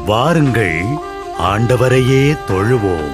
வாருங்கள், ஆண்டவரையே தொழுவோம்.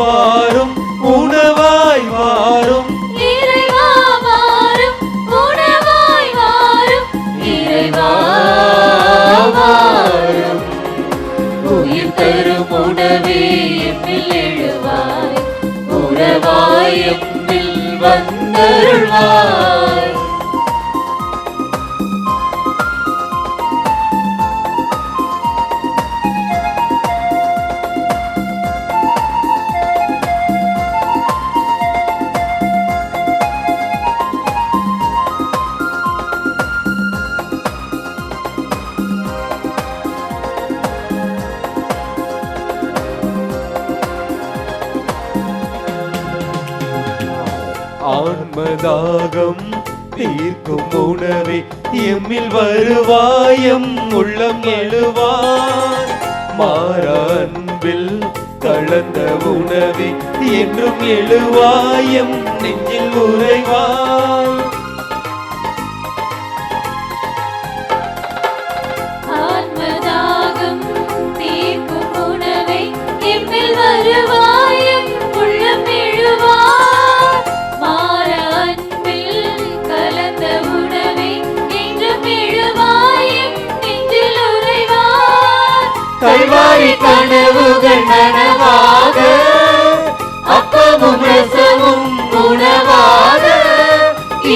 வாரும் உணவாய் வாரும், இறைவா வாரும் உணவாய் வாரும், இறைவா வாரும். உயிர் தரும் உணவே எம்மில் எழுவாய், உறவாய் எம்மில் வந்தருள்வாய். ஆன்மதாகம் தீர்க்கும் உணவே எம்மில் வருவாயம் உள்ளம் எழுவாய். மாறா அன்பில் கலந்த உணவே என்றும் எழுவாயம் நெஞ்சில் உறைவாய். ஆன்மதாகம் தீர்க்கும் உணவே எம்மில் வருவாயம் உள்ளம் எழுவாய். கல்வாரி கனவுகள் நனவாக, அப்பமும் ரசமும் உணவாக,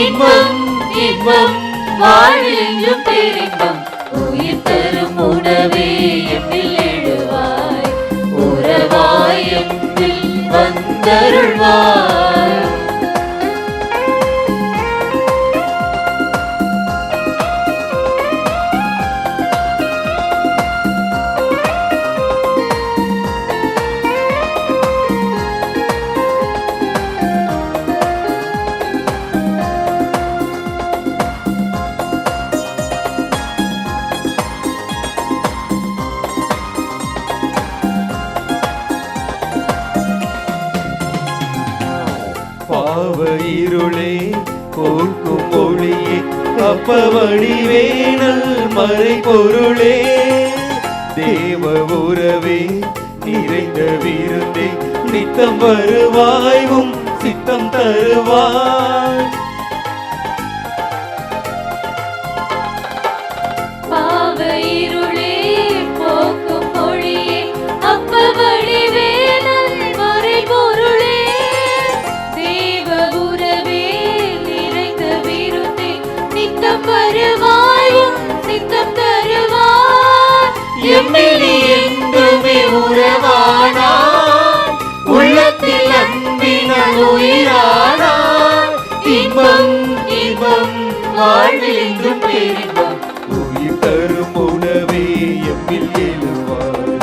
இன்பம் இன்பம் வாழ்வென்றும் பேரின்பம். உயிர் தரும் உணவே எம்மில் எழுவாய், உறவாய் எம்மில் வந்தருள்வாய். பாவ இருளே போக்கும் ஒளியே அப்பவழி வேணல் மறை பொருளே தேவ உறவே நிறைந்த விருந்தே நித்தம் வருவாயும் சித்தம் தருவாய் பாவ இருளே போக்கும் ஒளியே அப்பவழி வேணல் மறை பொருளே தேவ உறவே நிறைந்த விருந்தே நித்தம் வருவாயும் சித்தம் தருவாய் எம்மில் என்றுமே உறவானாய் உள்ளத்தில் அன்பினால் உயிரானாய் இன்பம் இன்பம் வாழ்வில் என்றும் பேரின்பம் உயிர் தரும் உணவே எம்மில் எழுவாய்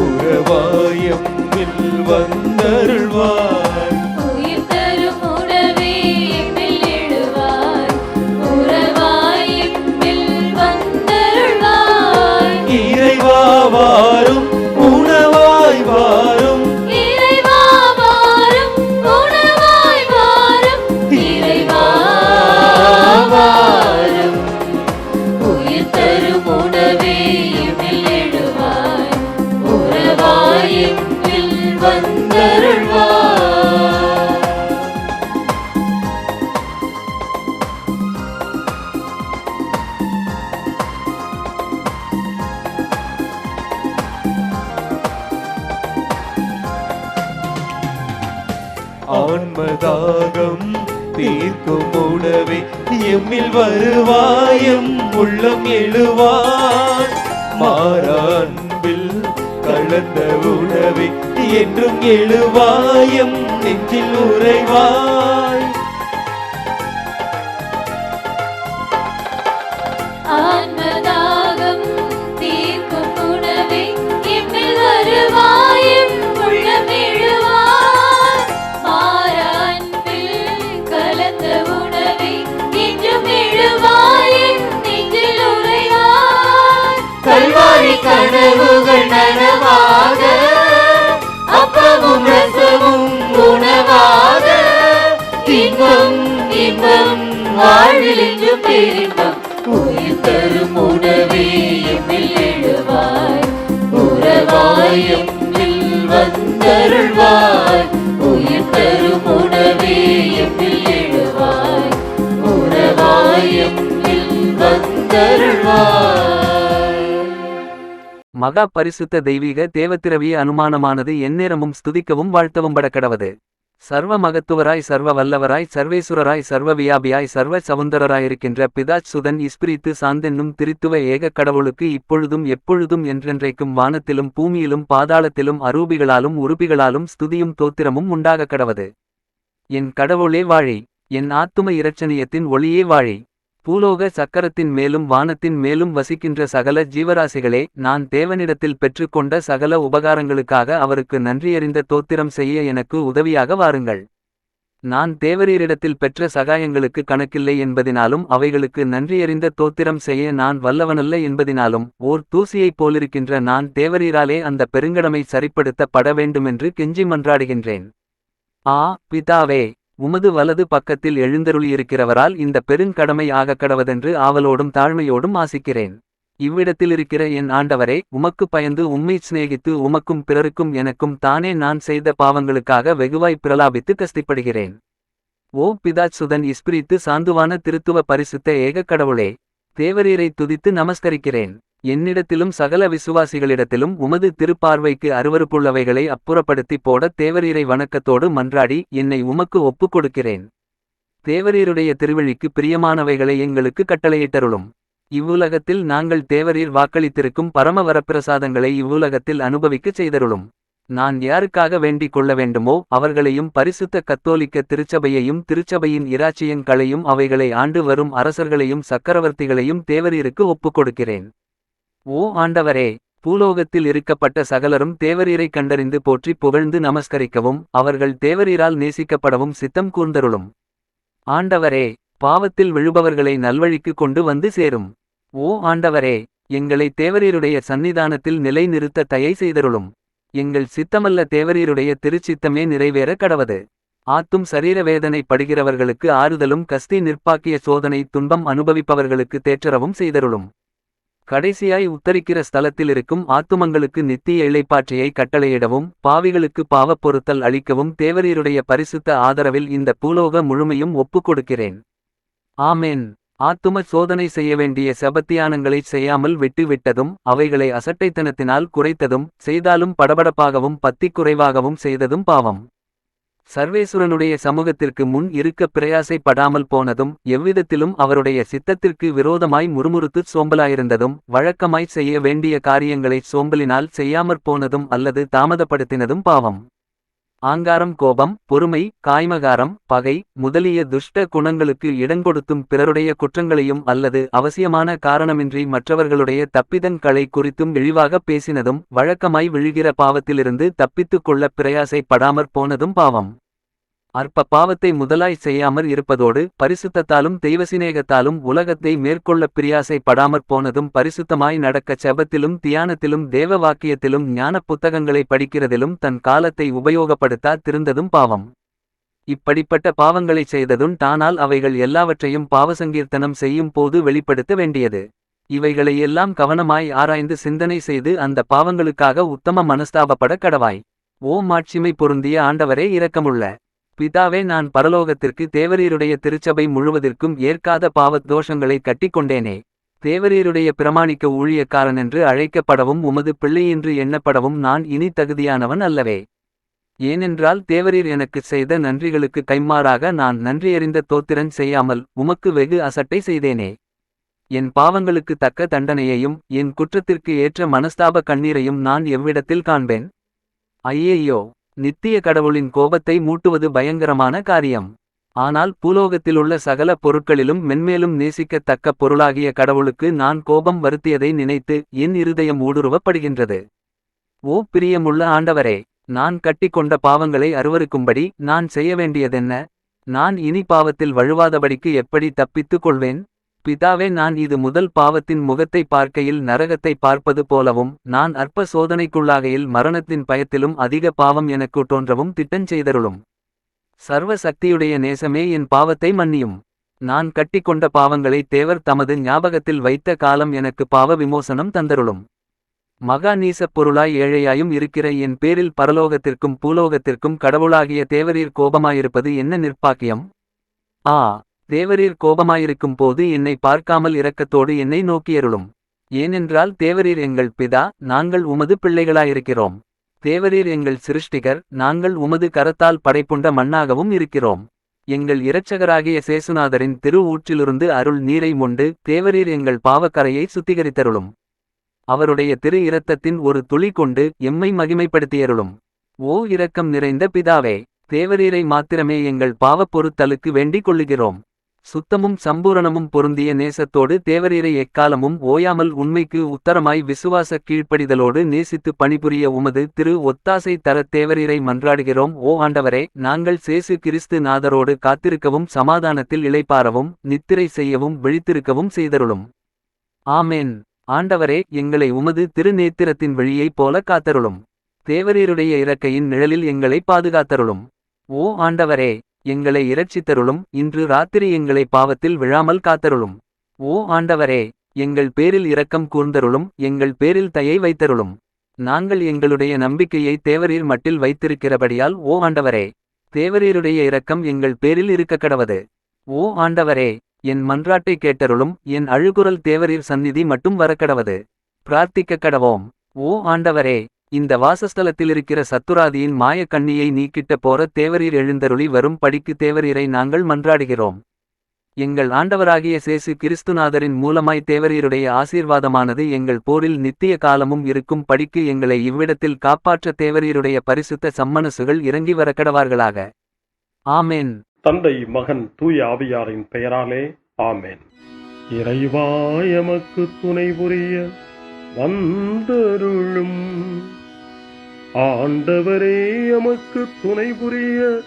உறவாய் எம்மில் வந்தருள்வாய் உயிர் தரும் உணவே எம்மில் எழுவாய் உறவாய் எம்மில் வந்தருள்வாய் இறைவா வாரும் உணவாய் வாரும் இறைவா வாரும் உணவாய் வாரும் இறைவா வாரும் உயிர் தரும் உணவே எம்மில் எழுவாய் உறவாய் எம்மில் வந்தருள்வாய் ஆன்மதாகம் தீர்க்கும் உணவே எம்மில் வருவாயம் உள்ளம் எழுவாய் மாறா அன்பில் கலந்த உணவே என்றும் எழுவாயம் நெஞ்சில் உறைவாய் ஆன்மதாகம் தீர்க்கும் உணவே எம்மில் வருவாயும் உள்ளம் எழுவாய் மாறா அன்பில் கலந்த உணவே என்றும் எழுவாயும் நெஞ்சில் உறைவாய் கல்வாரி கனவுகள் நனவாக அப்பமும் ரசமும் உணவாக இன்பம் இன்பம் வாழ்வில் என்றும் பேரின்பம் உயிர் தரும் உணவே எம்மில் எழுவாய் உறவாய் எம்மில் வந்தருள்வாய் உயிர் தரும் உணவே எம்மில் எழுவாய் உறவாய் எம்மில் வந்தருள்வாய். மகா பரிசுத்த தெய்வீக தேவத்திரவிய அனுமானமானது எந்நேரமும் ஸ்துதிக்கவும் வாழ்த்தவும் படக்கடவது. சர்வ மகத்துவராய் சர்வ வல்லவராய் சர்வேசுரராய் சர்வ வியாபியாய் சர்வ சவுந்தரராயிருக்கின்ற பிதாச் சுதன் இஸ்பிரித்து சாந்தென்னும் திரித்துவ ஏக கடவுளுக்கு இப்பொழுதும் எப்பொழுதும் என்றென்றைக்கும் வானத்திலும் பூமியிலும் பாதாளத்திலும் அரூபிகளாலும் உருபிகளாலும் ஸ்துதியும் தோத்திரமும் உண்டாக கடவது. என் கடவுளே வாழி, என் ஆத்தும இரட்சணியத்தின் ஒளியே வாழி. பூலோக சக்கரத்தின் மேலும் வானத்தின் மேலும் வசிக்கின்ற சகல ஜீவராசிகளே, நான் தேவனிடத்தில் பெற்றுக்கொண்ட சகல உபகாரங்களுக்காக அவருக்கு நன்றியறிந்த தோத்திரம் செய்ய எனக்கு உதவியாக வாருங்கள். நான் தேவரீரிடத்தில் பெற்ற சகாயங்களுக்கு கணக்கில்லை என்பதினாலும் அவைகளுக்கு நன்றியறிந்த தோத்திரம் செய்ய நான் வல்லவனல்ல என்பதினாலும் ஓர் தூசியைப் போலிருக்கின்ற நான் தேவரீராலே அந்த பெருங்கடமை சரிப்படுத்த பட வேண்டுமென்று கெஞ்சி மன்றாடுகின்றேன். ஆ பிதாவே, உமது வலது பக்கத்தில் எழுந்தருளியிருக்கிறவரால் இந்த பெருங்கடமை ஆகக் கடவதென்று ஆவலோடும் தாழ்மையோடும் ஆசிக்கிறேன். இவ்விடத்திலிருக்கிற என் ஆண்டவரே, உமக்கு பயந்து உம்மை சிநேகித்து உமக்கும் பிறருக்கும் எனக்கும் தானே நான் செய்த பாவங்களுக்காக வெகுவாய் பிரலாபித்து கஸ்திப்படுகிறேன். ஓ பிதாச் சுதன் இஸ்பிரித்து சாந்துவான திருத்துவ பரிசுத்த ஏக கடவுளே, தேவரீரை துதித்து நமஸ்கரிக்கிறேன். என்னிடத்திலும் சகல விசுவாசிகளிடத்திலும் உமது திருப்பார்வைக்கு அருவருப்புள்ளவைகளை அப்புறப்படுத்தி போட தேவரீரை வணக்கத்தோடு மன்றாடி என்னை உமக்கு ஒப்புக் கொடுக்கிறேன். தேவரீருடைய திருவழிக்கு பிரியமானவைகளை எங்களுக்கு கட்டளையிட்டருளும். இவ்வுலகத்தில் நாங்கள் தேவரீர் வாக்களித்திருக்கும் பரம வரப்பிரசாதங்களை இவ்வுலகத்தில் அனுபவிக்கச் செய்தருளும். நான் யாருக்காக வேண்டிக் கொள்ள வேண்டுமோ அவர்களையும் பரிசுத்த கத்தோலிக்க திருச்சபையையும் திருச்சபையின் இராச்சியங்களையும் அவைகளை ஆண்டு வரும் அரசர்களையும் சக்கரவர்த்திகளையும் தேவரீருக்கு ஒப்புக் கொடுக்கிறேன். ஓ ஆண்டவரே, பூலோகத்தில் இருக்கப்பட்ட சகலரும் தேவரீரை கண்டறிந்து போற்றி புகழ்ந்து நமஸ்கரிக்கவும் அவர்கள் தேவரீரால் நேசிக்கப்படவும் சித்தம் கூர்ந்தருளும். ஆண்டவரே, பாவத்தில் விழுபவர்களை நல்வழிக்கு கொண்டு வந்து சேரும். ஓ ஆண்டவரே, எங்களை தேவரீருடைய சந்நிதானத்தில் நிலை நிறுத்த தயை செய்தருளும். எங்கள் சித்தமல்ல தேவரீருடைய திருச்சித்தமே நிறைவேற கடவது. ஆத்தும் சரீர வேதனை படுகிறவர்களுக்கு ஆறுதலும் கஸ்தி நிற்பாக்கிய சோதனை துன்பம் அனுபவிப்பவர்களுக்கு தேற்றரவும் செய்தருளும். கடைசியாய் உத்தரிக்கிற ஸ்தலத்திலிருக்கும் ஆத்துமங்களுக்கு நித்திய இளைப்பாற்றையை கட்டளையிடவும் பாவிகளுக்கு பாவப் பொறுத்தல் அளிக்கவும் தேவரீருடைய பரிசுத்த ஆதரவில் இந்த பூலோக முழுமையும் ஒப்புக் கொடுக்கிறேன். ஆமேன். ஆத்தும சோதனை செய்ய வேண்டிய செபத்தியானங்களைச் செய்யாமல் விட்டுவிட்டதும் அவைகளை அசட்டைத்தனத்தினால் குறைத்ததும் செய்தாலும் படபடப்பாகவும் பத்திக் குறைவாகவும் செய்ததும் பாவம். சர்வேசுரனுடைய சமூகத்திற்கு முன் இருக்க பிரயாசைப்படாமல் போனதும் எவ்விதத்திலும் அவருடைய சித்தத்திற்கு விரோதமாய் முறுமுறுத்துச் சோம்பலாயிருந்ததும் வழக்கமாய்ச் செய்ய வேண்டிய காரியங்களைச் சோம்பலினால் செய்யாமற் போனதும் அல்லது தாமதப்படுத்தினதும் பாவம். ஆங்காரம் கோபம் பொறுமை காய்மகாரம் பகை முதலிய துஷ்ட குணங்களுக்கு இடங்கொடுத்தும் பிறருடைய குற்றங்களையும் அல்லது அவசியமான காரணமின்றி மற்றவர்களுடைய தப்பிதன் களை குறித்தும் இழிவாகப் பேசினதும் வழக்கமாய் விழுகிற பாவத்திலிருந்து தப்பித்துக் கொள்ள பிரயாசைப்படாமற் போனதும் பாவம். அற்ப பாவத்தை முதலாய் செய்யாமற் இருப்பதோடு பரிசுத்தத்தாலும் தெய்வசிநேகத்தாலும் உலகத்தை மேற்கொள்ளப் பிரியாசைப்படாமற் போனதும் பரிசுத்தமாய் நடக்க செபத்திலும் தியானத்திலும் தேவ வாக்கியத்திலும் ஞானப் புத்தகங்களை படிக்கிறதிலும் தன் காலத்தை உபயோகப்படுத்தா திருந்ததும் பாவம். இப்படிப்பட்ட பாவங்களைச் செய்ததும் தானால் அவைகள் எல்லாவற்றையும் பாவசங்கீர்த்தனம் செய்யும் போது வெளிப்படுத்த வேண்டியது. இவைகளை எல்லாம் கவனமாய் ஆராய்ந்து சிந்தனை செய்து அந்த பாவங்களுக்காக உத்தம மனஸ்தாபப்பட கடவாய். ஓ மாட்சிமை பொருந்திய ஆண்டவரே இரக்கமுள்ள பிதாவே, நான் பரலோகத்திற்கு தேவரீருடைய திருச்சபை முழுவதற்கும் ஏற்காத பாவத் தோஷங்களை கட்டிக்கொண்டேனே. தேவரீருடைய பிரமாணிக்க ஊழியக்காரனென்று அழைக்கப்படவும் உமது பிள்ளையென்று எண்ணப்படவும் நான் இனி தகுதியானவன் அல்லவே. ஏனென்றால் தேவரீர் எனக்குச் செய்த நன்றிகளுக்கு கைம்மாறாக நான் நன்றியறிந்த தோத்திரன் செய்யாமல் உமக்கு வெகு அசட்டை செய்தேனே. என் பாவங்களுக்கு தக்க தண்டனையையும் என் குற்றத்திற்கு ஏற்ற மனஸ்தாப கண்ணீரையும் நான் எவ்விடத்தில் காண்பேன்? ஐயையோ, நித்திய கடவுளின் கோபத்தை மூட்டுவது பயங்கரமான காரியம். ஆனால் பூலோகத்திலுள்ள சகல பொருட்களிலும் மென்மேலும் நேசிக்கத் தக்க பொருளாகிய கடவுளுக்கு நான் கோபம் வருத்தியதை நினைத்து என் இருதயம் ஊடுருவப்படுகின்றது. ஓ பிரியமுள்ள ஆண்டவரே, நான் கட்டிக்கொண்ட பாவங்களை அருவருக்கும்படி நான் செய்ய வேண்டியதென்ன? நான் இனி பாவத்தில் வழுவாதபடிக்கு எப்படி தப்பித்துக் கொள்வேன்? பிதாவே, நான் இது முதல் பாவத்தின் முகத்தை பார்க்கையில் நரகத்தை பார்ப்பது போலவும் நான் அற்ப சோதனைக்குள்ளாகையில் மரணத்தின் பயத்திலும் அதிக பாவம் எனக்குத் தோன்றவும் திட்டஞ்செய்தருளும். சர்வ சக்தியுடைய நேசமே, என் பாவத்தை மன்னியும். நான் கட்டிக்கொண்ட பாவங்களை தேவர் தமது ஞாபகத்தில் வைத்த காலம் எனக்கு பாவ விமோசனம் தந்தருளும். மகா நீசப் பொருளாய் ஏழையாயும் இருக்கிற என் பேரில் பரலோகத்திற்கும் பூலோகத்திற்கும் கடவுளாகிய தேவரீர் கோபமாயிருப்பது என்ன நிர்பாக்கியம்! ஆ, தேவரீர் கோபமாயிருக்கும் போது என்னை பார்க்காமல் இரக்கத்தோடு என்னை நோக்கியருளும். ஏனென்றால் தேவரீர் எங்கள் பிதா, நாங்கள் உமது பிள்ளைகளாயிருக்கிறோம். தேவரீர் எங்கள் சிருஷ்டிகர், நாங்கள் உமது கரத்தால் படைப்புண்ட மண்ணாகவும் இருக்கிறோம். எங்கள் இரட்சகராகிய சேசுநாதரின் திரு ஊற்றிலிருந்து அருள் நீரை மொண்டு தேவரீர் எங்கள் பாவக்கரையை சுத்திகரித்தருளும். அவருடைய திரு இரத்தத்தின் ஒரு துளி கொண்டு எம்மை மகிமைப்படுத்தியருளும். ஓ இரக்கம் நிறைந்த பிதாவே, தேவரீரை மாத்திரமே எங்கள் பாவப் பொறுத்தலுக்கு வேண்டிக் கொள்ளுகிறோம். சுத்தமும் சம்பூரணமும் பொருந்திய நேசத்தோடு தேவரீரை எக்காலமும் ஓயாமல் உண்மைக்கு உத்தரமாய் விசுவாச கீழ்ப்படிதலோடு நேசித்து பணிபுரிய உமது திரு ஒத்தாசை தரத் தேவரீரை மன்றாடுகிறோம். ஓ ஆண்டவரே, நாங்கள் சேசு கிறிஸ்து நாதரோடு காத்திருக்கவும் சமாதானத்தில் இளைப்பாறவும் நித்திரை செய்யவும் விழித்திருக்கவும் செய்தருளும். ஆமேன். ஆண்டவரே, எங்களை உமது திருநேத்திரத்தின் வழியைப் போல காத்தருளும். தேவரீருடைய இறக்கையின் நிழலில் எங்களை பாதுகாத்தருளும். ஓ ஆண்டவரே, எங்களை இரட்சித்தருளும். இன்று ராத்திரி எங்களை பாவத்தில் விழாமல் காத்தருளும். ஓ ஆண்டவரே, எங்கள் பேரில் இரக்கம் கூர்ந்தருளும். எங்கள் பேரில் தயை வைத்தருளும். நாங்கள் எங்களுடைய நம்பிக்கையை தேவரீர் மட்டில் வைத்திருக்கிறபடியால் ஓ ஆண்டவரே, தேவரீருடைய இரக்கம் எங்கள் பேரில் இருக்கக்கடவது. ஓ ஆண்டவரே, என் மன்றாட்டை கேட்டருளும். என் அழுகுரல் தேவரீர் சந்நிதி மட்டும் வரக்கடவது. பிரார்த்திக்க கடவோம். ஓ ஆண்டவரே, இந்த வாசஸ்தலத்திலிருக்கிற சத்துராதியின் மாய கண்ணியை நீக்கிட்ட போற தேவரீர் எழுந்தருளி வரும் படிக்கு தேவரீரை நாங்கள் மன்றாடுகிறோம். எங்கள் ஆண்டவராகிய சேசு கிறிஸ்துநாதரின் மூலமாய் தேவரீருடைய ஆசீர்வாதமானது எங்கள் போரில் நித்திய காலமும் இருக்கும் படிக்கு எங்களை இவ்விடத்தில் காப்பாற்ற தேவரீருடைய பரிசுத்த சம்மனசுகள் இறங்கி வரக்கடவார்களாக. ஆமேன். தந்தை, மகன், தூய ஆவியாரின் பெயராலே ஆமேன். இறைவா, எமக்கு துணை புரிய வந்தருளும். ஆண்டவரே, எமக்கு துணை புரிய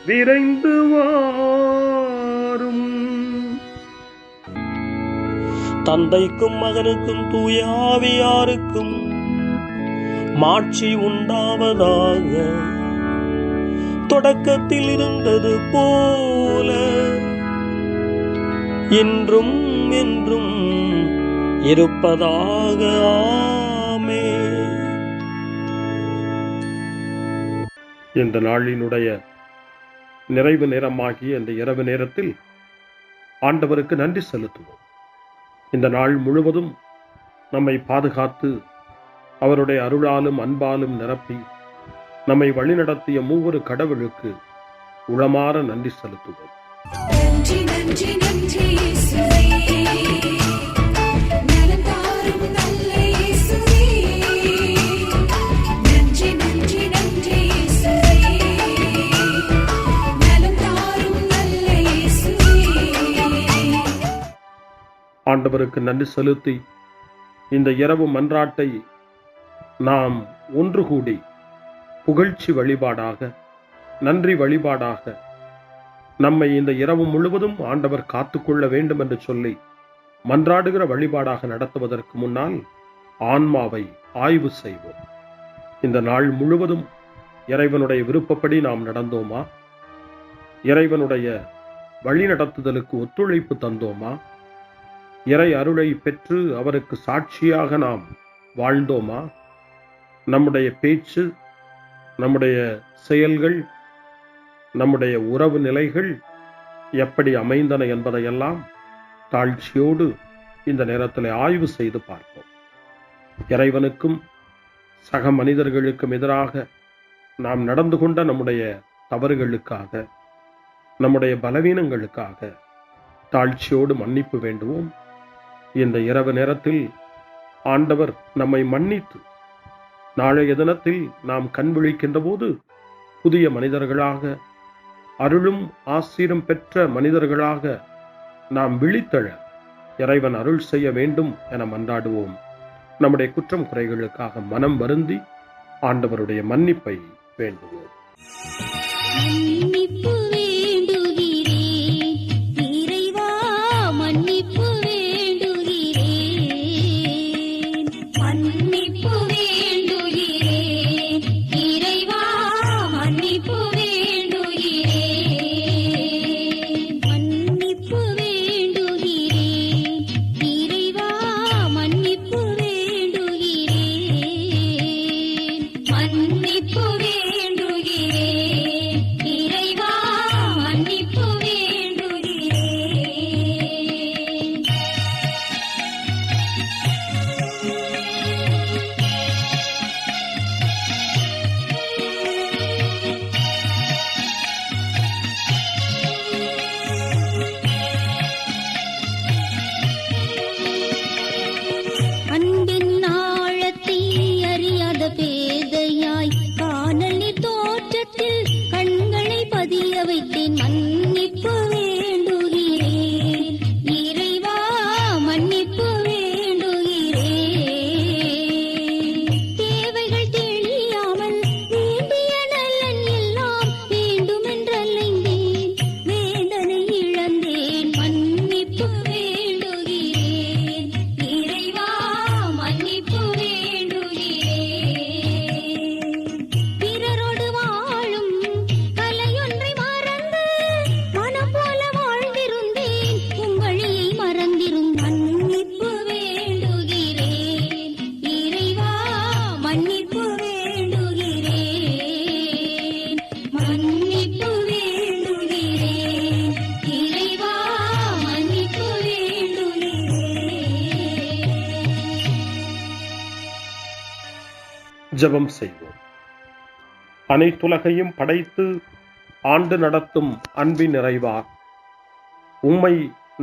விரைந்து வாரும். தந்தைக்கும் மகனுக்கும் தூய ஆவியாருக்கும் மாட்சி உண்டாவதாக. தொடக்கத்தில் இருந்தது போல இன்றும் என்றும் இருப்பதாக. ஆமென். இந்த நாளினுடைய நிறைவு நேரமாகிய இந்த இரவு நேரத்தில் ஆண்டவருக்கு நன்றி செலுத்துவோம். இந்த நாள் முழுவதும் நம்மை பாதுகாத்து அவருடைய அருளாலும் அன்பாலும் நிரப்பி நம்மை வழிநடத்திய மூவொரு கடவுளுக்கு உளமாற நன்றி செலுத்துவோம். நன்றி நன்றி நன்றி இயேசுவே, நலம் தாரும் நல்ல இயேசுவே. நன்றி நன்றி நன்றி இயேசுவே, நலம் தாரும் நல்ல இயேசுவே. ஆண்டவருக்கு நன்றி செலுத்தி இந்த இரவு மன்றாட்டை நாம் ஒன்று கூடி புகழ்ச்சி வழிபாடாக, நன்றி வழிபாடாக நம்மை இந்த இரவு முழுவதும் ஆண்டவர் காத்துக்கொள்ள வேண்டும் என்று சொல்லி மன்றாடுகிற வழிபாடாக நடத்துவதற்கு முன்னால் ஆன்மாவை ஆய்வு செய்வோம். இந்த நாள் முழுவதும் இறைவனுடைய விருப்பப்படி நாம் நடந்தோமா? இறைவனுடைய வழிநடத்துதலுக்கு ஒத்துழைப்பு தந்தோமா? இறை அருளை பெற்று அவருக்கு சாட்சியாக நாம் வாழ்ந்தோமா? நம்முடைய பேச்சு, நம்முடைய செயல்கள், நம்முடைய உறவு நிலைகள் எப்படி அமைந்தன என்பதையெல்லாம் தாழ்ச்சியோடு இந்த நேரத்தில் ஆய்வு செய்து பார்ப்போம். இறைவனுக்கும் சக மனிதர்களுக்கும் எதிராக நாம் நடந்து கொண்ட நம்முடைய தவறுகளுக்காக, நம்முடைய பலவீனங்களுக்காக தாழ்ச்சியோடு மன்னிப்பு வேண்டுவோம். இந்த இரவு நேரத்தில் ஆண்டவர் நம்மை மன்னித்து நாளைய தினத்தில் நாம் கண் விழிக்கின்ற போது புதிய மனிதர்களாக, அருளும் ஆசீரும் பெற்ற மனிதர்களாக நாம் விழித்தெழ இறைவன் அருள் செய்ய வேண்டும் என மன்றாடுவோம். நம்முடைய குற்றம் குறைகளுக்காக மனம் வருந்தி ஆண்டவருடைய மன்னிப்பை வேண்டுவோம். மன்னிப்பு வேண்டுகிறேன் இறைவா, மன்னிப்பு வேண்டுகிறேன். மன்னிப்பு வேண்டுகிறேன் இறைவா, மன்னிப்பு வேண்டுகிறேன். மன்னிப்பு வேண்டுகிறேன் இறைவா, மன்னிப்பு வேண்டுகிறேன். மன்னிப்பு வேண்டுகிறேன் இறைவா, மன்னிப்பு வேண்டுகிறேன். அன்பின் ஆழத்தை அறியாத பேதையாய் காணல் நீர் தோற்றத்தில் கண்களை பதிய வைத்தேன். மன்னிப்பு வேண்டுகிறேன் இறைவா, மன்னிப்பு வேண்டுகிறேன். தேவைகள் தெளியாமல் வேண்டிய நலன் எல்லாம் வேண்டுமென்றலைந்தேன், வேதனை இழந்தேன். மன்னிப்பு வேண்டுகிறேன் இறைவா, மன்னிப்பு வேண்டுகிறேன். பிறரோடு வாழும் கலையொன்றை மறந்து மனம் போல வாழ்ந்திருந்தேன், உம் வழியை மறந்திருந்தேன். மன்னிப்பு வேண்டுகிறேன் இறைவா, மன்னிப்பு வேண்டுகிறேன். மன்னிப்பு வேண்டுகிறேன் இறைவா, மன்னிப்பு வேண்டுகிறேன். ஜெபம் செய்வோம். அனைத்துலகையும் படைத்து ஆண்டு நடத்தும் அன்பின் நிறைவா, உம்மை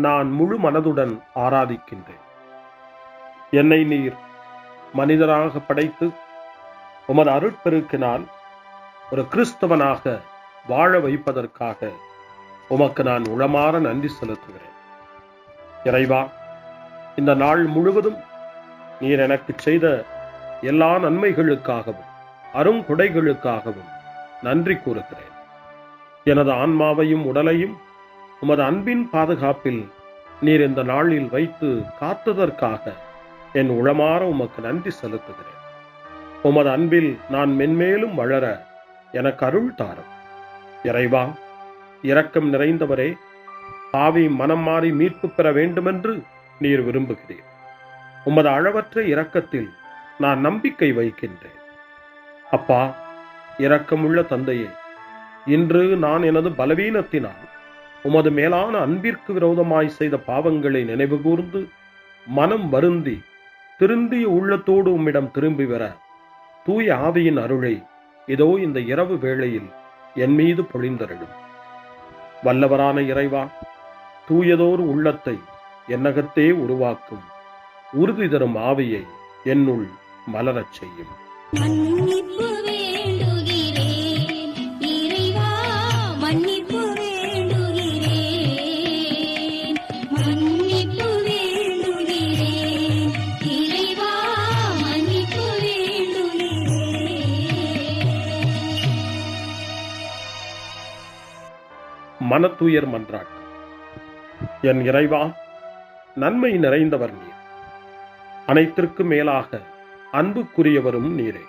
நான் முழு மனதுடன் ஆராதிக்கின்றேன். என்னை நீர் மனிதராக படைத்து உமது அருட்பெருக்கினால் ஒரு கிறிஸ்தவனாக வாழ வைப்பதற்காக உமக்கு நான் உளமாற நன்றி செலுத்துகிறேன். இறைவா, இந்த நாள் முழுவதும் நீர் எனக்கு செய்த எல்லா நன்மைகளுக்காகவும் அருங்கொடைகளுக்காகவும் நன்றி கூறுகிறேன். எனது ஆன்மாவையும் உடலையும் உமது அன்பின் பாதுகாப்பில் நீர் இந்த நாளில் வைத்து காத்ததற்காக என் உளமாற உமக்கு நன்றி செலுத்துகிறேன். உமது அன்பில் நான் மென்மேலும் வளர எனக்கு அருள் தாரும். இறைவா, இரக்கம் நிறைந்தவரே, பாவி மனம் மாறி மீட்பு பெற வேண்டுமென்று நீர் விரும்புகிறீர். உமது அளவற்ற இரக்கத்தில் நான் நம்பிக்கை வைக்கின்றேன். அப்பா, இரக்கமுள்ள தந்தையே, இன்று நான் எனது பலவீனத்தினால் உமது மேலான அன்பிற்கு விரோதமாய் செய்த பாவங்களை நினைவு கூர்ந்து மனம் வருந்தி திருந்திய உள்ளத்தோடு உம்மிடம் திரும்பி வர தூய ஆவியின் அருளை இதோ இந்த இரவு வேளையில் என் மீது பொழிந்தருளும். வல்லவரான இறைவா, தூயதோர் உள்ளத்தை என்னகத்தே உருவாக்கும் உறுதி தரும் ஆவியை என்னுள் மலரச் செய்யும். மன்னிப்பு வேண்டுகிறேன் இறைவா, மன்னிப்பு வேண்டுகிறேன், மன்னிப்பு வேண்டுகிறேன் இறைவா, மன்னிப்பு வேண்டுகிறேன். மனத்துயர் மன்றாட்டு. என் இறைவா, நன்மை நிறைந்தவர் நீர், அனைத்திற்கு மேலாக அன்புக்குரியவரும் நீரே.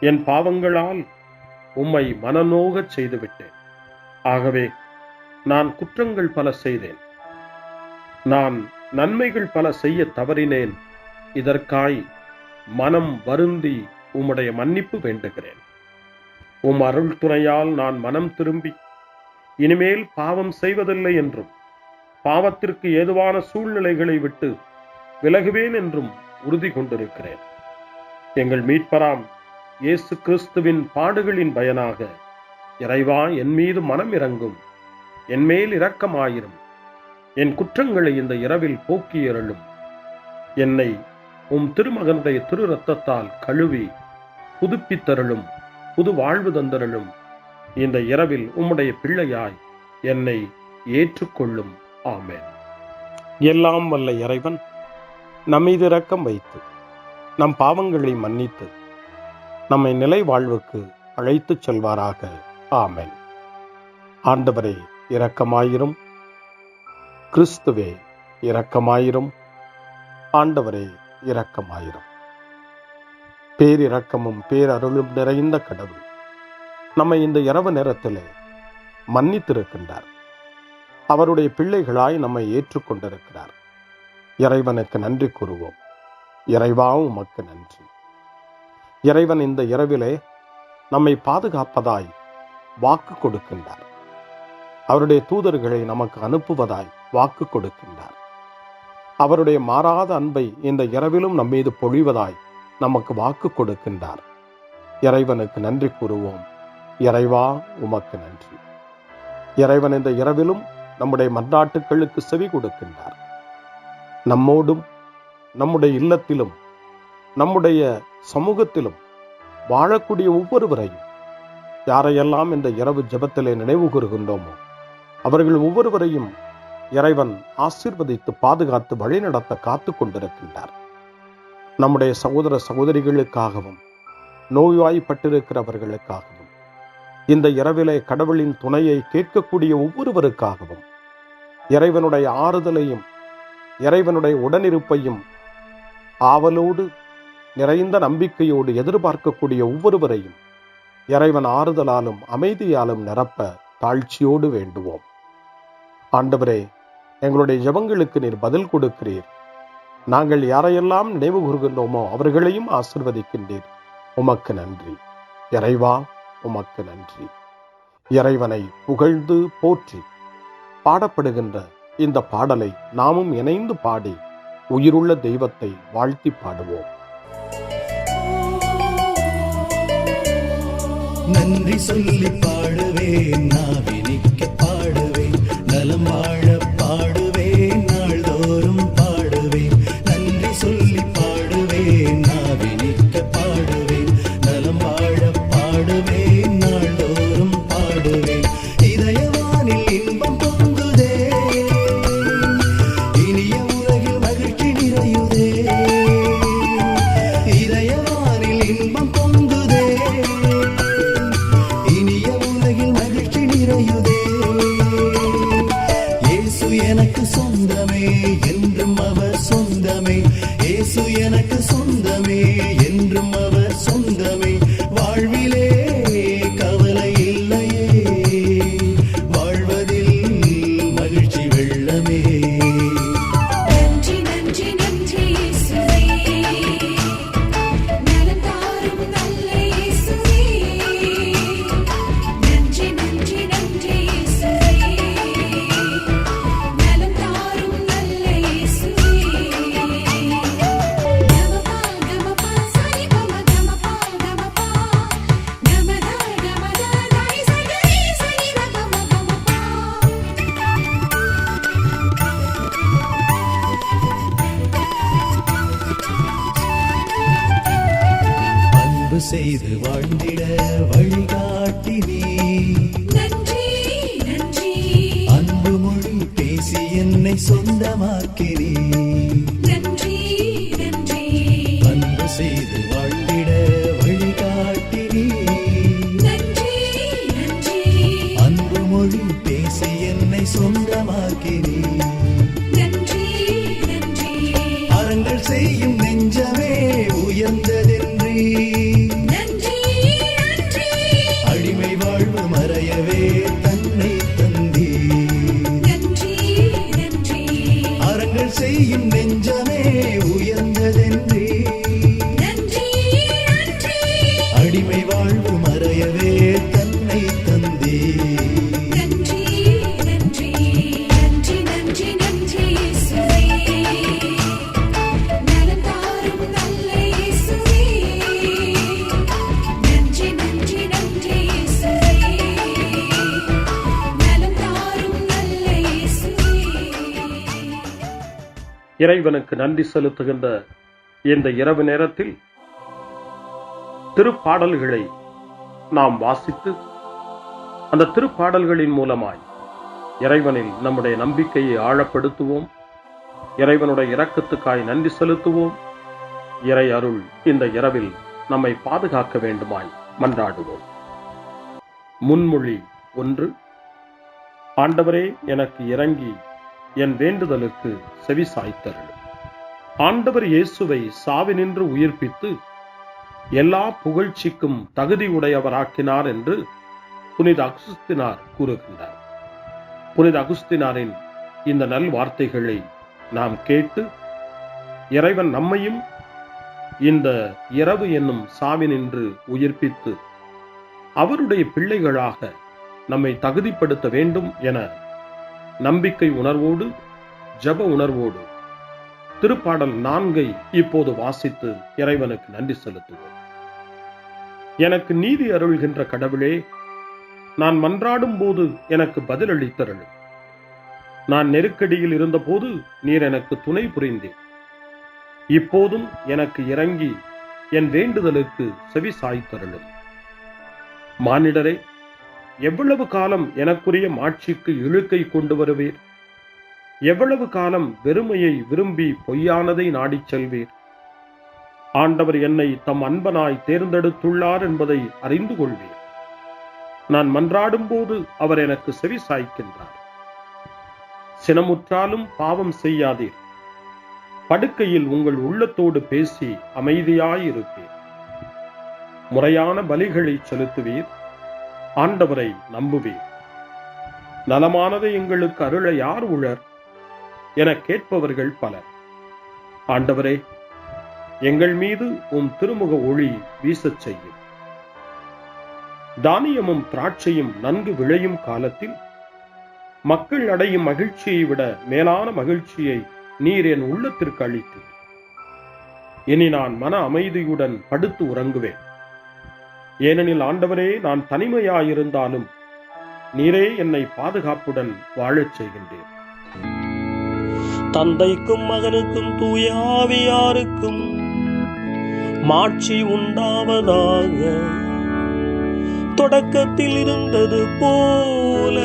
என் பாவங்களால் உம்மை மனநோகச் செய்துவிட்டேன். ஆகவே நான் குற்றங்கள் பல செய்தேன், நான் நன்மைகள் பல செய்ய தவறினேன். இதற்காய் மனம் வருந்தி உம்முடைய மன்னிப்பு வேண்டுகிறேன். உம் அருள் துணையால் நான் மனம் திரும்பி இனிமேல் பாவம் செய்வதில்லை என்றும் பாவத்திற்கு ஏதுவான சூழ்நிலைகளை விட்டு விலகுவேன் என்றும் உறுதி கொண்டிருக்கிறேன். எங்கள் மீட்பராம் இயேசு கிறிஸ்துவின் பாடுகளின் பயனாக இறைவா, என் மீது மனம் இறங்கும், என் மேல் இரக்கமாயிரும். என் குற்றங்களை இந்த இரவில் போக்கியருளும். என்னை உம் திருமகனுடைய திரு இரத்தத்தால் கழுவி புதுப்பித்தருளும், புது வாழ்வு தந்தருளும். இந்த இரவில் உம்முடைய பிள்ளையாய் என்னை ஏற்றுக்கொள்ளும். ஆமென். எல்லாம் வல்ல இறைவன் நம்மீது இரக்கம் வைத்து நம் பாவங்களை மன்னித்து நம்மை நிலை வாழ்வுக்கு அழைத்துச் செல்வாராக. ஆமென். ஆண்டவரே இரக்கமாயிரும். கிறிஸ்துவே இரக்கமாயிரும். ஆண்டவரே இரக்கமாயிரும். பேரிரக்கமும் பேரருளும் நிறைந்த கடவுள் நம்மை இந்த இரவு நேரத்திலே மன்னித்திருக்கின்றார். அவருடைய பிள்ளைகளாய் நம்மை ஏற்றுக்கொண்டிருக்கிறார். இறைவனுக்கு நன்றி கூறுவோம். இறைவா, உமக்கு நன்றி. இறைவன் இந்த இரவிலே நம்மை பாதுகாப்பதாய் வாக்கு கொடுக்கின்றார். அவருடைய தூதர்களை நமக்கு அனுப்புவதாய் வாக்கு கொடுக்கின்றார். அவருடைய மாறாத அன்பை இந்த இரவிலும் நம்மீது பொழிவதாய் நமக்கு வாக்கு கொடுக்கின்றார். இறைவனுக்கு நன்றி கூறுவோம். இறைவா, உமக்கு நன்றி. இறைவன் இந்த இரவிலும் நம்முடைய மன்றாட்டுக்களுக்கு செவி கொடுக்கின்றார். நம்மோடும் நம்முடைய இல்லத்திலும் நம்முடைய சமூகத்திலும் வாழக்கூடிய ஒவ்வொருவரையும், யாரையெல்லாம் இந்த இரவு ஜெபத்திலே நினைவு கூறுகின்றோமோ அவர்கள் ஒவ்வொருவரையும் இறைவன் ஆசீர்வதித்து பாதுகாத்து வழிநடத்த காத்து கொண்டிருக்கின்றார். நம்முடைய சகோதர சகோதரிகளுக்காகவும் நோய்வாய்ப்பட்டிருக்கிறவர்களுக்காகவும் இந்த இரவிலே கடவுளின் துணையை கேட்கக்கூடிய ஒவ்வொருவருக்காகவும் இறைவனுடைய ஆறுதலையும் இறைவனுடைய உடனிருப்பையும் ஆவலோடு நிறைந்த நம்பிக்கையோடு எதிர்பார்க்கக்கூடிய ஒவ்வொருவரையும் இறைவன் ஆறுதலாலும் அமைதியாலும் நிரப்ப தாழ்ச்சியோடு வேண்டுவோம். ஆண்டவரே, எங்களுடைய ஜெபங்களுக்கு நீர் பதில் கொடுக்கிறீர். நாங்கள் யாரையெல்லாம் நினைவு கூறுகின்றோமோ அவர்களையும் ஆசீர்வதிக்கின்றீர். உமக்கு நன்றி. இறைவா, உமக்கு நன்றி. இறைவனை புகழ்ந்து போற்றி பாடப்படுகின்ற இந்த பாடலை நாமும் இணைந்து பாடி உயிருள்ள தெய்வத்தை வாழ்த்தி பாடுவோம். நன்றி சொல்லி பாடுவேன், நாவினிக்க பாடுவேன், நலம் வாழ பாடுவேன், நாள்தோறும் பாடுவேன். நன்றி சொல்லி பாடுவேன், நாவினிக்க பாடுவேன், நலம் வாழ பாடுவேன், நாள்தோறும் பாடுவேன். இதயவானில் இன்பம் பொங்குதே, இனிய உலகில் மகிழ்ச்சி நிறையுதே. இதயவானில் இன்பம் பொங்குதே, இனிய உலகில் மகிழ்ச்சி நிறையுதே. மறையவே தன்னை தந்தீர். நன்றி நன்றி அறங்கள் செய்யும் நெஞ்சமே உயர்ந்ததென்றே. நன்றி நன்றி அடிமை வாழ்வு மறையவே தன்னை தந்தீர். நன்றி நன்றி நன்றி நன்றி நன்றி இயேசுவே. நலம் தாரும் நல்ல இயேசுவே. நன்றி நன்றி நன்றி இயேசுவே. நலம் தாரும் நல்ல இயேசுவே. இறைவனுக்கு நன்றி செலுத்துகின்ற இந்த இரவு நேரத்தில் திருப்பாடல்களை நாம் வாசித்து அந்த திருப்பாடல்களின் மூலமாய் இறைவனில் நம்முடைய நம்பிக்கையை ஆழப்படுத்துவோம். இறைவனுடைய இரக்கத்துக்காய் நன்றி செலுத்துவோம். இறை அருள் இந்த இரவில் நம்மை பாதுகாக்க வேண்டுமாய் மன்றாடுவோம். முன்மொழி 1. ஆண்டவரே, எனக்கு இறங்கி என் வேண்டுதலுக்கு செவி சாய்த்தருளும். ஆண்டவர் இயேசுவை சாவினின்று உயிர்ப்பித்து எல்லா புகழ்ச்சிக்கும் தகுதியுடையவராக்கினார் என்று புனித அகுஸ்தினார் கூறுகின்றார். புனித அகுஸ்தினாரின் இந்த நல் வார்த்தைகளை நாம் கேட்டு இறைவன் நம்மையும் இந்த இரவு என்னும் சாவினின்று உயிர்ப்பித்து அவருடைய பிள்ளைகளாக நம்மை தகுதிப்படுத்த வேண்டும் என நம்பிக்கை உணர்வோடு ஜப உணர்வோடு திருப்பாடல் 4 இப்போது வாசித்து இறைவனுக்கு நன்றி செலுத்துவோம். எனக்கு நீதி அருள்கின்ற கடவுளே, நான் மன்றாடும் போது எனக்கு பதிலளித்தருளும். நான் நெருக்கடியில் இருந்தபோது நீர் எனக்கு துணை புரிந்தீர். இப்போதும் எனக்கு இறங்கி என் வேண்டுதலுக்கு செவி சாய்த்தருளும். மானிடரே, எவ்வளவு காலம் எனக்குரிய மாட்சிக்கு இழுக்கை கொண்டு வருவீர்? எவ்வளவு காலம் வெறுமையை விரும்பி பொய்யானதை நாடிச் செல்வீர்? ஆண்டவர் என்னை தம் அன்பனாய் தேர்ந்தெடுத்துள்ளார் என்பதை அறிந்து கொள்வீர். நான் மன்றாடும் போது அவர் எனக்கு செவி சாய்க்கின்றார். சினமுற்றாலும் பாவம் செய்யாதீர். படுக்கையில் உங்கள் உள்ளத்தோடு பேசி அமைதியாயிருப்பீர். முறையான பலிகளை செலுத்துவீர். ஆண்டவரை நம்புவீர். நலமானதை எங்களுக்கு அருள யார் உளர் என கேட்பவர்கள் பலர். ஆண்டவரே, எங்கள் மீது உம் திருமுக ஒளி வீசச் செய்யும். தானியமும் திராட்சையும் நன்கு விளையும் காலத்தில் மக்கள் அடையும் மகிழ்ச்சியை விட மேலான மகிழ்ச்சியை நீர் என் உள்ளத்திற்கு அளித்தீர். இனி நான் மன அமைதியுடன் படுத்து உறங்குவேன். ஏனெனில் ஆண்டவரே, நான் தனிமையாயிருந்தாலும் நீரே என்னை பாதுகாப்புடன் வாழச் செய்கின்றேன். தந்தைக்கும் மகனுக்கும் தூய ஆவியாருக்கும் மாட்சி உண்டாவதாக. தொடக்கத்தில் இருந்தது போல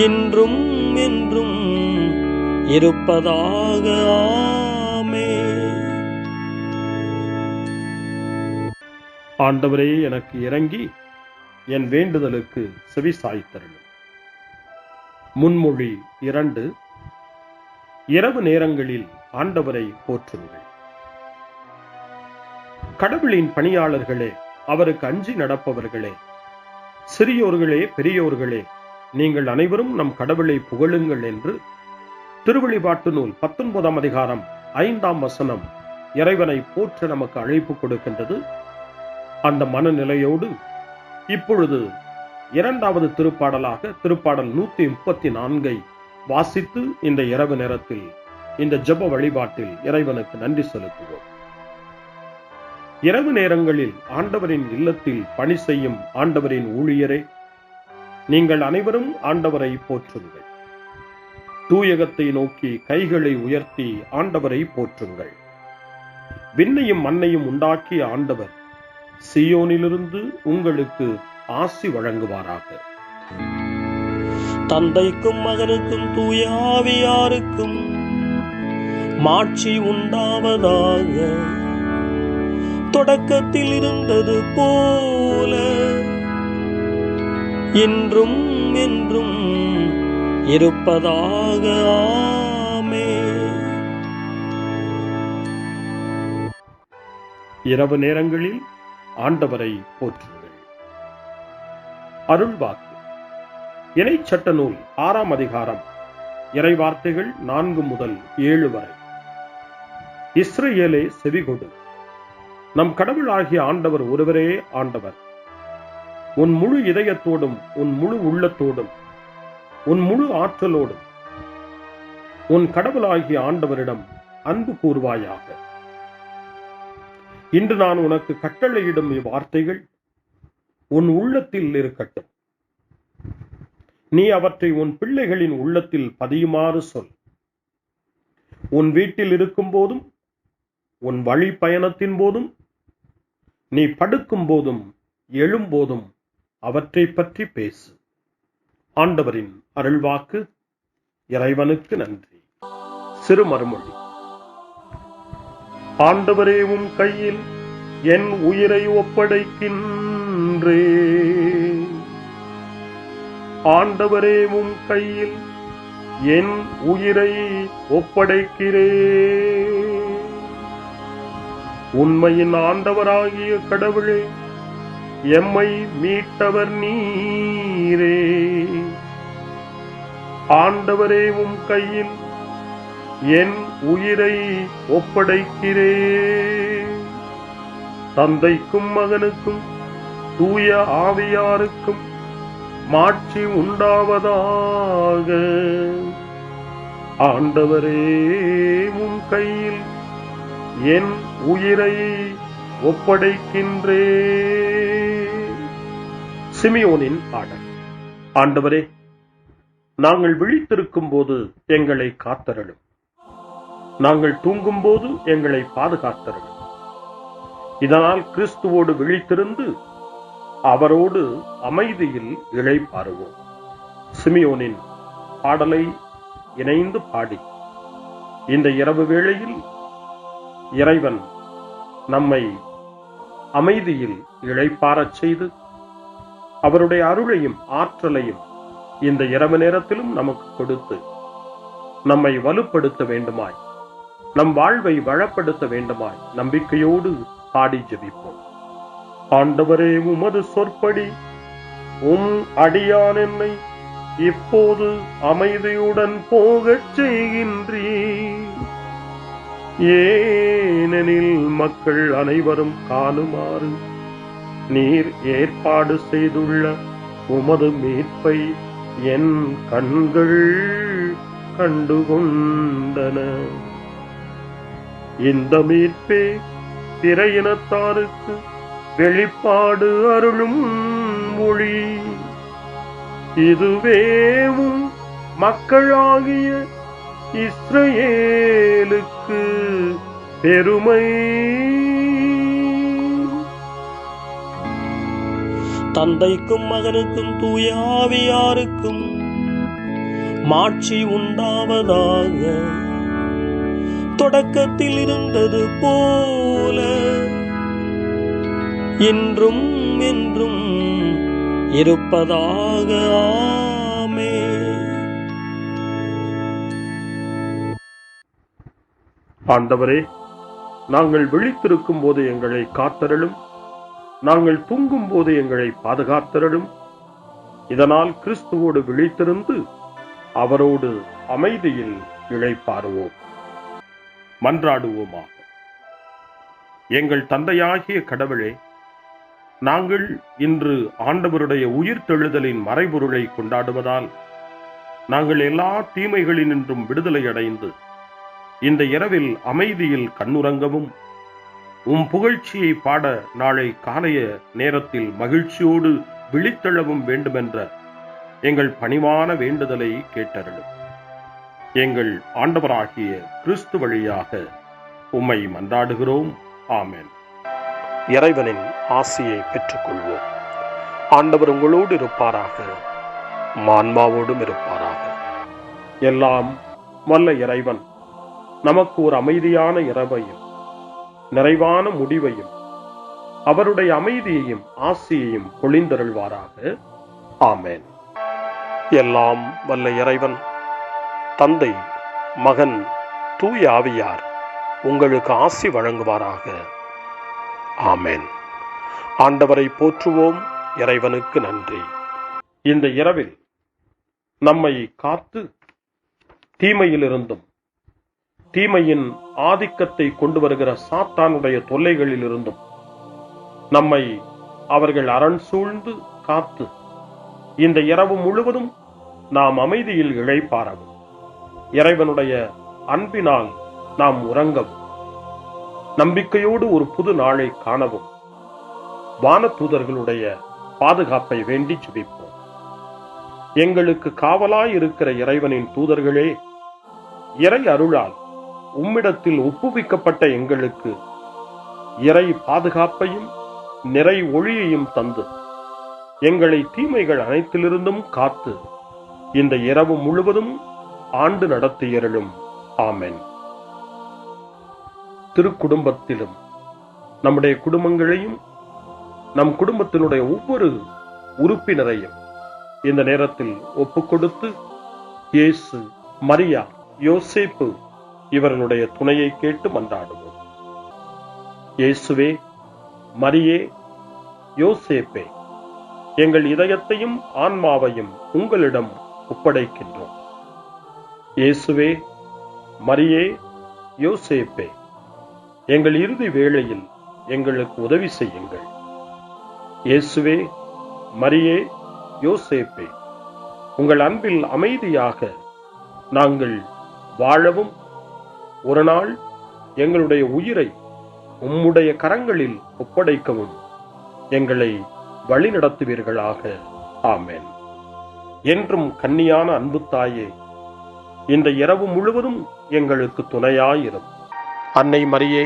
இன்றும் என்றும் இருப்பதாக. ஆமென். ஆண்டவரே, எனக்கு இறங்கி என் வேண்டுதலுக்கு செவி சாய்த்தருளும். முன்மொழி 2. இரவு நேரங்களில் ஆண்டவரை போற்றுங்கள். கடவுளின் பணியாளர்களே, அவருக்கு அஞ்சி நடப்பவர்களே, சிறியோர்களே பெரியோர்களே, நீங்கள் அனைவரும் நம் கடவுளை புகழுங்கள் என்று திருவெளிப்பாட்டு நூல் 19ஆம் அதிகாரம் 5ஆம் வசனம் இறைவனை போற்ற நமக்கு அழைப்பு கொடுக்கின்றது. அந்த மனநிலையோடு இப்பொழுது 2வது திருப்பாடலாக திருப்பாடல் 134 வாசித்து இந்த இரவு நேரத்தில் இந்த ஜெப வழிபாட்டில் இறைவனுக்கு நன்றி செலுத்துவோம். இரவு நேரங்களில் ஆண்டவரின் இல்லத்தில் பணி செய்யும் ஆண்டவரின் ஊழியரே, நீங்கள் அனைவரும் ஆண்டவரை போற்றுங்கள். தூயகத்தை நோக்கி கைகளை உயர்த்தி ஆண்டவரை போற்றுங்கள். விண்ணையும் மண்ணையும் உண்டாக்கிய ஆண்டவர் சீயோனிலிருந்து உங்களுக்கு ஆசி வழங்குவாராக. தந்தைக்கும் மகனுக்கும் தூய ஆவியாருக்கும் மாட்சி உண்டாவதாக. தொடக்கத்தில் இருந்தது போல இன்றும் என்றும் இருப்பதாக. ஆமென். இரவு நேரங்களில் ஆண்டவரை போற்றுங்கள். அருள்வாக்கு இணைச்சட்ட நூல் 6ஆம் அதிகாரம் இறைவார்த்தைகள் 4 முதல் 7 வரை. இஸ்ரவேலே செவிகொடு, நம் கடவுளாகிய ஆண்டவர் ஒருவரே ஆண்டவர். உன் முழு இதயத்தோடும் உன் முழு உள்ளத்தோடும் உன் முழு ஆற்றலோடும் உன் கடவுளாகிய ஆண்டவரிடம் அன்பு கூர்வாயாக. இன்று நான் உனக்கு கட்டளையிடும் இவ்வார்த்தைகள் உன் உள்ளத்தில் இருக்கட்டும். நீ அவற்றை உன் பிள்ளைகளின் உள்ளத்தில் பதியுமாறு சொல். உன் வீட்டில் இருக்கும் போதும் உன் வழி பயணத்தின் போதும் நீ படுக்கும் போதும் எழும்போதும் அவற்றை பற்றி பேசு. ஆண்டவரின் அருள்வாக்கு. இறைவனுக்கு நன்றி. சிறுமறுமொழி. ஆண்டவரே, உம் கையில் என் உயிரை ஒப்படைக்கின்றேன். ஆண்டவரே, உம் கையில் என் உயிரை ஒப்படைக்கிறேன். உண்மையின் ஆண்டவராகிய கடவுளே, எம்மை மீட்டவர் நீரே. ஆண்டவரே, உம் கையில் என் உயிரை ஒப்படைக்கிறேன். தந்தைக்கும் மகனுக்கும் தூய ஆவியாருக்கும் மாட்சி உண்டாவதாக. ஆண்டவரே, உம் கையில் என் உயிரை ஒப்படைக்கின்றேன். சிமியோனின் பாடல். ஆண்டவரே, நாங்கள் விழித்திருக்கும் போது எங்களை காத்தருளும். நாங்கள் தூங்கும் போது எங்களை பாதுகாத்தருளும். இதனால் கிறிஸ்துவோடு விழித்திருந்து அவரோடு அமைதியில் இளைப்பாறுவோம். சிமியோனின் பாடலை இணைந்து பாடி இந்த இரவு வேளையில் இறைவன் நம்மை அமைதியில் இளைப்பாறச் செய்து அவருடைய அருளையும் ஆற்றலையும் இந்த இரவு நேரத்திலும் நமக்கு கொடுத்து நம்மை வலுப்படுத்த வேண்டுமாய், நம் வாழ்வை வளப்படுத்த வேண்டுமாய் நம்பிக்கையோடு பாடி ஜெபிப்போம். ஆண்டவரே, உமது சொற்படி உம் அடியான் என்னை இப்போது அமைதியுடன் போகச் செய்கின்றீர். ஏனெனில் மக்கள் அனைவரும் காணுமாறு நீர் ஏற்பாடு செய்துள்ள உமது மீட்பை என் கண்கள் கண்டுகொண்டன. இந்த மீட்பே பிற இனத்தாருக்கு வெளிப்பாடு அருளும் மொழி. இதுவேவும் மக்களாகிய இஸ்ரவேலுக்கு பெருமை. தந்தைக்கும் மகனுக்கும் தூய ஆவியாருக்கும் மாட்சி உண்டாவதாக. தொடக்கத்தில் இருந்தது போல இன்றும் என்றும் இருப்பதாக. ஆமென். ஆண்டவரே, நாங்கள் விழித்திருக்கும் போது எங்களை காத்தருளும். நாங்கள் தூங்கும் போது எங்களை பாதுகாத்தருளும். இதனால் கிறிஸ்துவோடு விழித்திருந்து அவரோடு அமைதியில் இளைப்பாறுவோம். மன்றாடுவோமாக. எங்கள் தந்தையாகிய கடவுளே, நாங்கள் இன்று ஆண்டவருடைய உயிர்த்தெழுதலின் மறைபொருளை கொண்டாடுவதால் நாங்கள் எல்லா தீமைகளினின்றும் விடுதலை அடைந்து இந்த இரவில் அமைதியில் கண்ணுறங்கவும் உம் புகழ்ச்சியை பாட நாளை காலைய நேரத்தில் மகிழ்ச்சியோடு விழித்தெழவும் வேண்டுமென்ற எங்கள் பணிவான வேண்டுதலை கேட்டருளும். எங்கள் ஆண்டவராகிய கிறிஸ்து வழியாக உம்மை மன்றாடுகிறோம். ஆமென். இறைவனின் ஆசியை பெற்றுக்கொள்வோம். ஆண்டவர் உங்களோடு இருப்பாராக, ஆன்மாவோடும் இருப்பாராக. எல்லாம் வல்ல இறைவன் நமக்கு ஒரு அமைதியான இரவையும் நிறைவான முடிவையும் அவருடைய அமைதியையும் ஆசியையும் பொழிந்தருள்வாராக. ஆமென். எல்லாம் வல்ல இறைவன் தந்தை, மகன், தூய ஆவியார் உங்களுக்கு ஆசி வழங்குவாராக. ஆமென். ஆண்டவரை போற்றுவோம். இறைவனுக்கு நன்றி. இந்த இரவில் நம்மை காத்து தீமையிலிருந்தும் தீமையின் ஆதிக்கத்தை கொண்டு வருகிற சாத்தானுடைய தொல்லைகளிலிருந்தும் நம்மை அவர்கள் அரண் சூழ்ந்து காத்து இந்த இரவு முழுவதும் நாம் அமைதியில் இளைப்பாறவும், இறைவனுடைய அன்பினால் நாம் உறங்கவும், நம்பிக்கையோடு ஒரு புது நாளை காணவும் வானதூதர்களுடைய பாதுகாப்பை வேண்டி ஜெபிப்போம். எங்களுக்கு காவலாய் இருக்கிற இறைவனின் தூதர்களே, இறை அருளால் உம்மிடத்தில் ஒப்புவிக்கப்பட்ட எங்களுக்கு இறை பாதுகாப்பையும் நிறை ஒளியையும் தந்து எங்களை தீமைகள் அனைத்திலிருந்தும் காத்து இந்த இரவு முழுவதும் ஆண்டு நடத்தியருளும். ஆமென். திருக்குடும்பத்திலும் நம்முடைய குடும்பங்களையும் நம் குடும்பத்தினுடைய ஒவ்வொரு உறுப்பினரையும் இந்த நேரத்தில் ஒப்புக்கொடுத்து இயேசு, மரியா, யோசேப்பு இவர்களுடைய துணையை கேட்டு மன்றாடுவோம். இயேசுவே, மரியே, யோசேப்பே, எங்கள் இதயத்தையும் ஆன்மாவையும் உங்களிடம் ஒப்படைக்கின்றோம். இயேசுவே, மரியே, யோசேப்பே, எங்கள் இறுதி வேளையில் எங்களுக்கு உதவி செய்யுங்கள். இயேசுவே, மரியே, யோசேப்பே, உங்கள் அன்பில் அமைதியாக நாங்கள் வாழவும் ஒரு நாள் எங்களுடைய உயிரை உம்முடைய கரங்களில் ஒப்படைக்கவும் எங்களை வழிநடத்துவீர்களாக. ஆமென். என்றும் கன்னியான அன்பு தாயே, இந்த இரவு முழுவதும் எங்களுக்கு துணையாயிரும். அன்னை மரியே,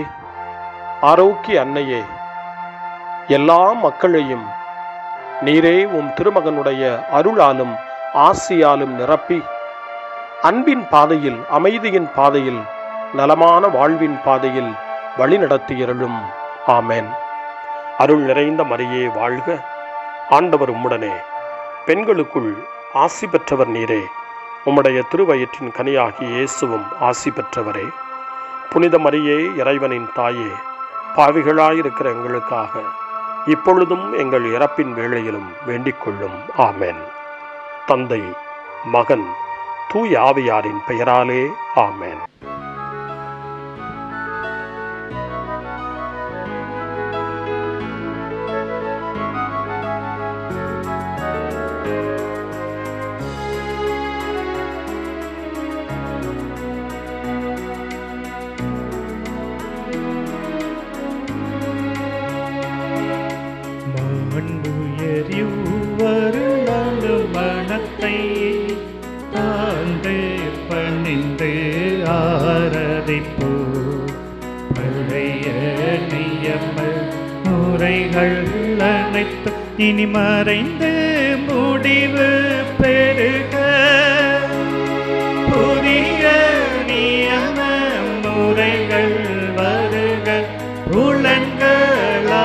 ஆரோக்கிய அன்னையே, எல்லா மக்களையும் நீரே உம் திருமகனுடைய அருளாலும் ஆசியாலும் நிரப்பி அன்பின் பாதையில், அமைதியின் பாதையில், நலமான வாழ்வின் பாதையில் வழிநடத்தியருளும். ஆமென். அருள் நிறைந்த மரியே வாழ்க, ஆண்டவர் உம்முடனே, பெண்களுக்குள் ஆசி பெற்றவர் நீரே, உம்முடைய திருவயிற்றின் கனியாகிய இயேசுவும் ஆசி பெற்றவரே. புனித மரியே, இறைவனின் தாயே, பாவிகளாயிருக்கிற எங்களுக்காக இப்பொழுதும் எங்கள் இறப்பின் வேளையிலும் வேண்டிக் கொள்ளும். ஆமென். தந்தை, மகன், தூய ஆவியாரின் பெயராலே. ஆமென். மனத்தை தாழ்ந்து பணிந்து ஆராதிப்போ, பழைய நியம முறைகள் அனைத்து இனி மறைந்து முடிவு பெறுக. புதிய நியம முறைகள் வருக, புலன்களாலே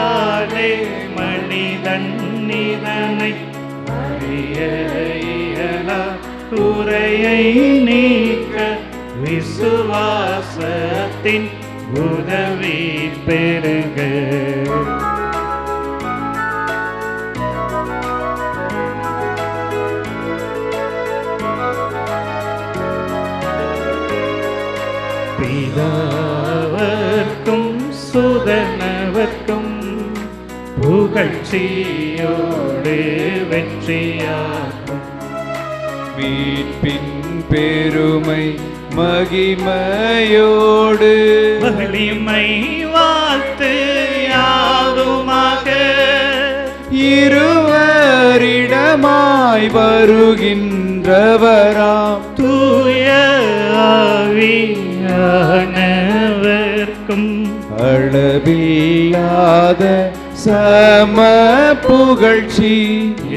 மனிதன் இதனை அறிய இயலா. குறையை நீக்க விசுவாசத்தின் உதவி பெறுக. பிதாவர்க்கும் சுதனவர்க்கும் புகழ்ச்சியோடு வெற்றியாகும். மீட்பின் பெருமை மகிமையோடு வலிமை வாழ்த்து யாதுமாக. இருவரிடமாய் வருகின்றவராம் தூய ஆவியானவர்க்கும் அளவில்லாத சம புகழ்ச்சி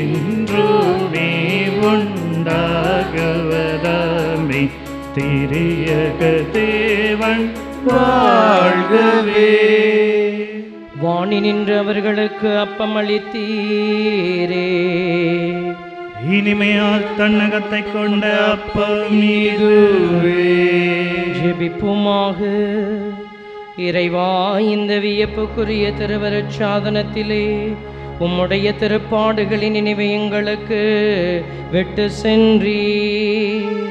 என்றுமே உண்டாகவதாமே. திரியக தேவன் வாழ்கவே. வாணி நின்று அவர்களுக்கு அப்பம் அளித்தீரே. இனிமையால் தன்னகத்தை கொண்ட அப்பம் இதுவே. ஜெபிப்புமாக. இறைவா, இந்த வியப்புக்குரிய திருவருட் சாதனத்திலே உம்முடைய திருப்பாடுகளின் நினைவை எங்களுக்கு விட்டு சென்றீர்.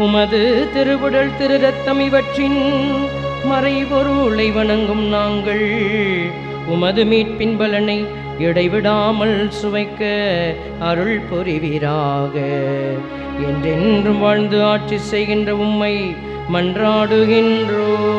உமது திருவுடல் திரு ரத்தம் இவற்றின் மறைபொருளை வணங்கும் நாங்கள் உமது மீட்பின் பலனை இடைவிடாமல் சுவைக்க அருள் புரிவீராக. என்றென்றும் வாழ்ந்து ஆட்சி செய்கின்ற உம்மை மன்றாடுகின்றோம்.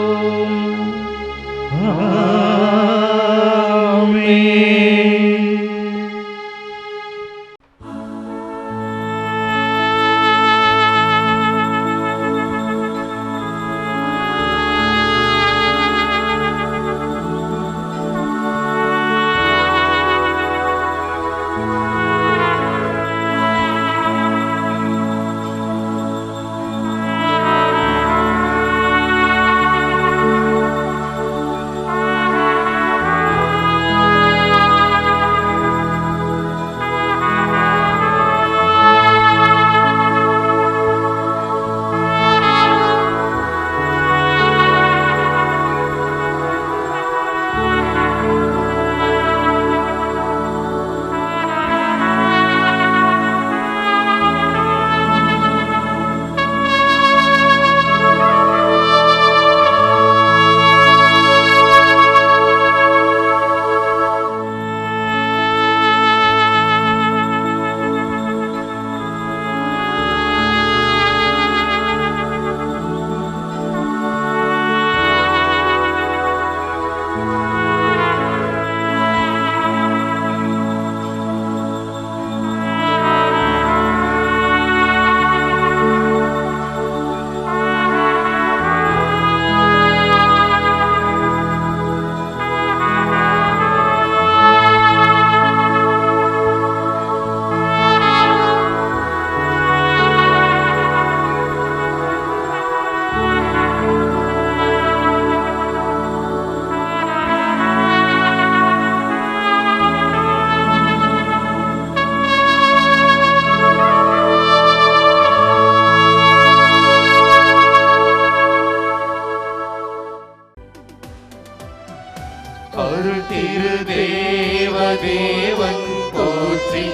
அருள் திரு தேவன் போற்றி,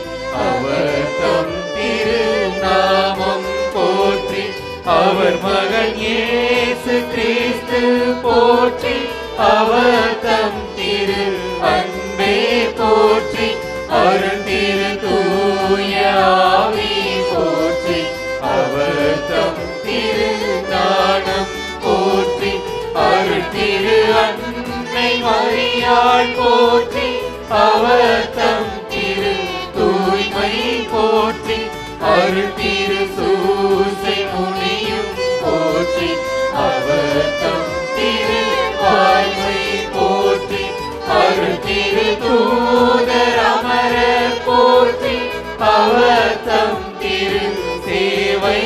அவர் தம் திரு நாமம் போற்றி, அவர் மகன் இயேசு கிறிஸ்து போற்றி, அவர் தம் திரு அன்பே போற்றி, அருள் திரு தூய ஆவி போற்றி, அவர் தம் திரு ஞானம் போற்றி, அருள் திரு அன்னை மரியாள் போற்றி, அவர் தம் திரு தூய்மை போற்றி, அருள் திரு சூசை முனியும் போற்றி, அவர் தம் திரு வாய்மை போற்றி, அருள் திரு தூதர் அமரர் போற்றி, அவர் தம் திரு சேவை